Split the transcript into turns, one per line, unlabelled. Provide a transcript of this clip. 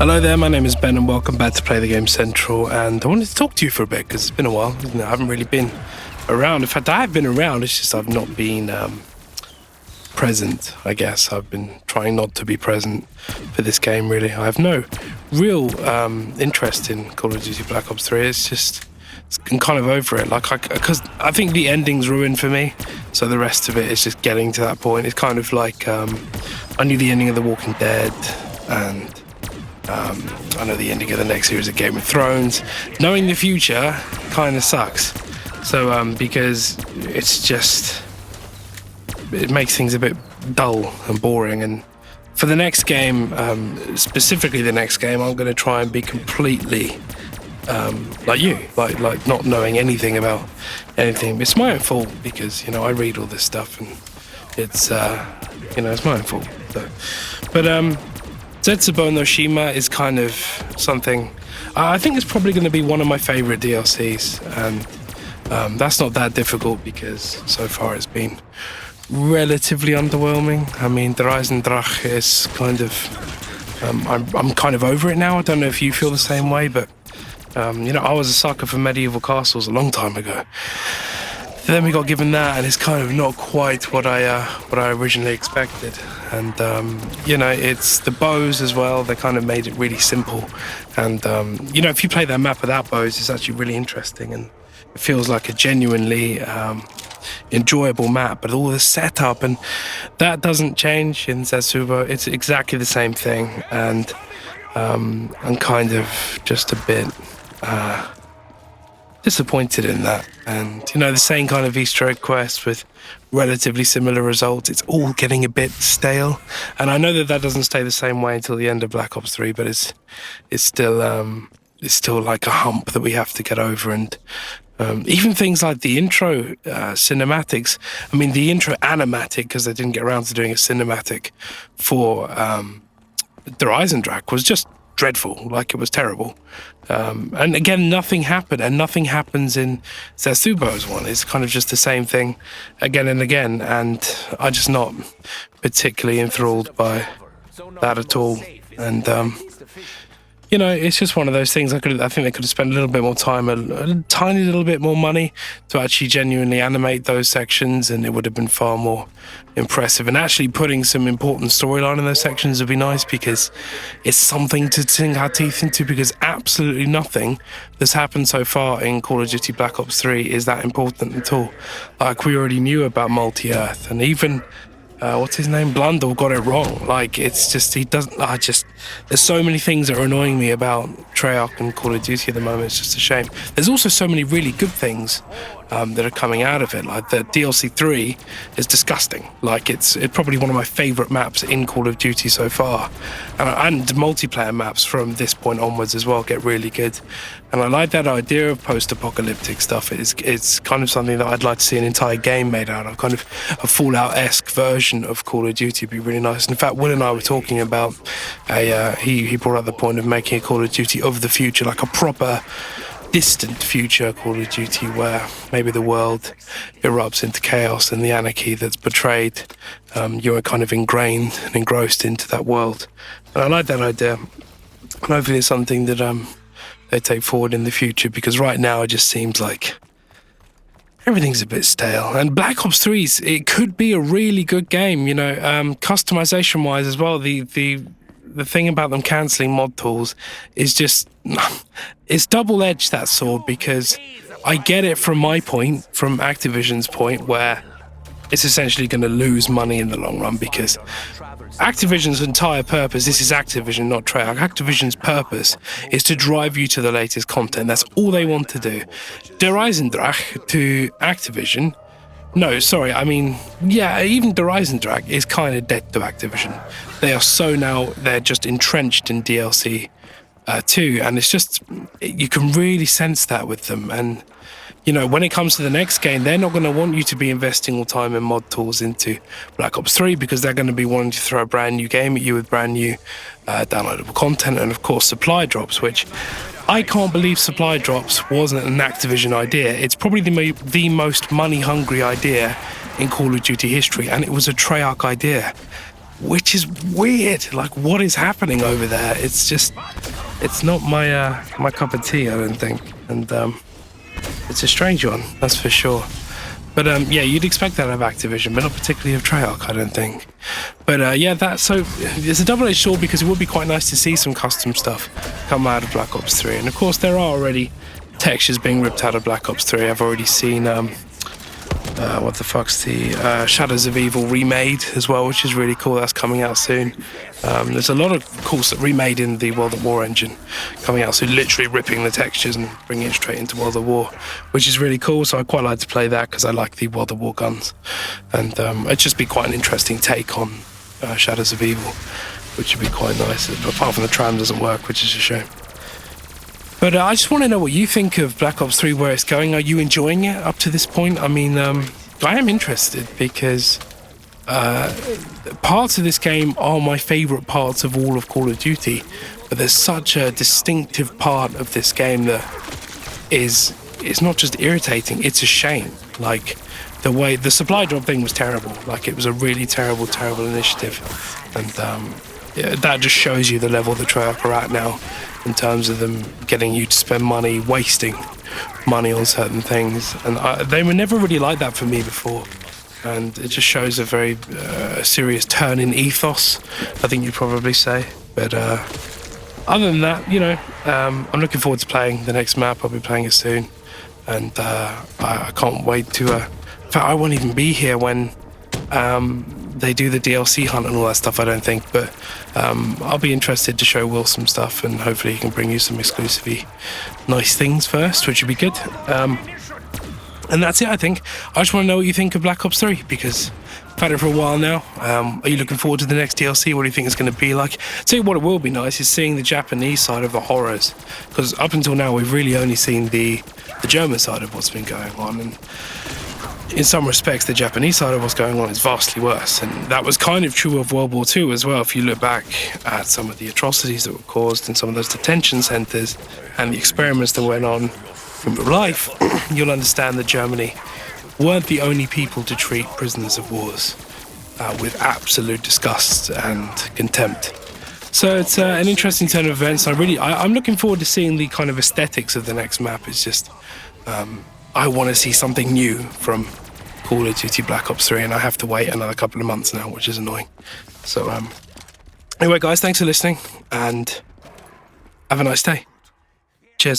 Hello there, my name is Ben and welcome back to Play the Game Central, and I wanted to talk to you for a bit because it's been a while. I haven't really been around. In fact, I have been around, it's just I've not been present, I guess. I've been trying not to be present for this game, really. I have no real interest in Call of Duty Black Ops 3. I'm kind of over it, because I think the ending's ruined for me, so the rest of it is just getting to that point. It's kind of like I knew the ending of The Walking Dead, and I know the ending of the next series of Game of Thrones. Knowing the future kind of sucks. So, because it makes things a bit dull and boring. And for the next game, specifically the next game, I'm going to try and be completely like you, like not knowing anything about anything. It's my own fault because, I read all this stuff and it's, it's my own fault. So, but, Zetsubo no Shima is kind of something I think it's probably going to be one of my favorite DLCs, and that's not that difficult because so far it's been relatively underwhelming. I mean, Der Eisendrache is kind of I'm kind of over it now. I don't know if you feel the same way, but I was a sucker for medieval castles a long time ago. Then we got given that, and it's kind of not quite what I originally expected. And it's the bows as well. They kind of made it really simple. And if you play that map without bows, it's actually really interesting, and it feels like a genuinely enjoyable map. But all the setup and that doesn't change in Zetsubo. It's exactly the same thing, and I'm kind of just a bit disappointed in that. And the same kind of Easter egg quest with relatively similar results. It's all getting a bit stale, and I know that doesn't stay the same way until the end of Black Ops 3, but it's still like a hump that we have to get over. And even things like the intro cinematics. I mean, the intro animatic, because they didn't get around to doing a cinematic for Der Eisendrache, was just dreadful. Like, it was terrible. And again, nothing happened, and nothing happens in Zetsubo's one. It's kind of just the same thing again and again, and I'm just not particularly enthralled by that at all. And it's just one of those things. I think they could have spent a little bit more time, a tiny little bit more money to actually genuinely animate those sections, and it would have been far more impressive. And actually putting some important storyline in those sections would be nice, because it's something to sink our teeth into, because absolutely nothing that's happened so far in Call of Duty Black Ops 3 is that important at all. Like, we already knew about Multi-Earth, and even what's his name? Blundell got it wrong. Like, it's just, there's so many things that are annoying me about Treyarch and Call of Duty at the moment. It's just a shame. There's also so many really good things that are coming out of it. Like, the DLC 3 is disgusting. Like, it's probably one of my favorite maps in Call of Duty so far. And multiplayer maps from this point onwards as well get really good. And I like that idea of post-apocalyptic stuff. It's kind of something that I'd like to see an entire game made out of. Kind of a Fallout-esque version of Call of Duty would be really nice. In fact, Will and I were talking about he brought up the point of making a Call of Duty of the future, like a proper distant future Call of Duty where maybe the world erupts into chaos and the anarchy that's portrayed, you're kind of ingrained and engrossed into that world. And I like that idea. And hopefully it's something that they take forward in the future, because right now it just seems like everything's a bit stale. And Black Ops 3, it could be a really good game, customization wise as well. The thing about them cancelling mod tools is just, it's double-edged, that sword, because I get it from my point, from Activision's point, where it's essentially going to lose money in the long run, because Activision's entire purpose, this is Activision, not Treyarch, Activision's purpose is to drive you to the latest content. That's all they want to do. Der Eisendrache to Activision, even Der Eisendrache is kind of dead to Activision. They are they're just entrenched in DLC 2, and it's just, you can really sense that with them. And when it comes to the next game, they're not going to want you to be investing all time in mod tools into Black Ops 3, because they're going to be wanting to throw a brand new game at you with brand new downloadable content, and of course supply drops, which I can't believe supply drops wasn't an Activision idea. It's probably the most money hungry idea in Call of Duty history, and it was a Treyarch idea. which is weird. Like, what is happening over there? It's just, it's not my my cup of tea, I don't think. And it's a strange one, that's for sure. But yeah, you'd expect that of Activision, but not particularly of Treyarch, I don't think. But yeah, so it's a double-edged sword, because it would be quite nice to see some custom stuff come out of Black Ops 3. And of course, there are already textures being ripped out of Black Ops 3. I've already seen what the fuck's the Shadows of Evil remade as well, which is really cool. That's coming out soon. There's a lot of cool stuff remade in the World at War engine coming out, so literally ripping the textures and bringing it straight into World at War, which is really cool. So I quite like to play that because I like the World at War guns, and it'd just be quite an interesting take on Shadows of Evil, which would be quite nice. Apart from the tram doesn't work, which is a shame. But I just want to know what you think of Black Ops 3, where it's going. Are you enjoying it up to this point? I mean, I am interested, because parts of this game are my favourite parts of all of Call of Duty, but there's such a distinctive part of this game that it's not just irritating, it's a shame. Like, the way the supply drop thing was terrible. Like, it was a really terrible initiative, and yeah, that just shows you the level the Treyarch are at now, in terms of them getting you to spend money, wasting money on certain things. And they were never really like that for me before. And it just shows a very serious turn in ethos, I think you'd probably say. But other than that, you know, I'm looking forward to playing the next map. I'll be playing it soon. And I can't wait to... in fact, I won't even be here when they do the DLC hunt and all that stuff, I don't think. But I'll be interested to show Will some stuff, and hopefully he can bring you some exclusively nice things first, which would be good. And that's it, I think. I just want to know what you think of Black Ops 3, because I've had it for a while now. Are you looking forward to the next DLC? What do you think it's going to be like? Tell you what, it will be nice is seeing the Japanese side of the horrors, because up until now we've really only seen the German side of what's been going on, and in some respects the Japanese side of what's going on is vastly worse. And that was kind of true of World War II as well. If you look back at some of the atrocities that were caused in some of those detention centres and the experiments that went on in real life, you'll understand that Germany weren't the only people to treat prisoners of wars with absolute disgust and contempt. So it's an interesting turn of events. I'm looking forward to seeing the kind of aesthetics of the next map. It's just I want to see something new from Call of Duty Black Ops 3, and I have to wait another couple of months now, which is annoying. So anyway, guys, thanks for listening, and have a nice day. Cheers.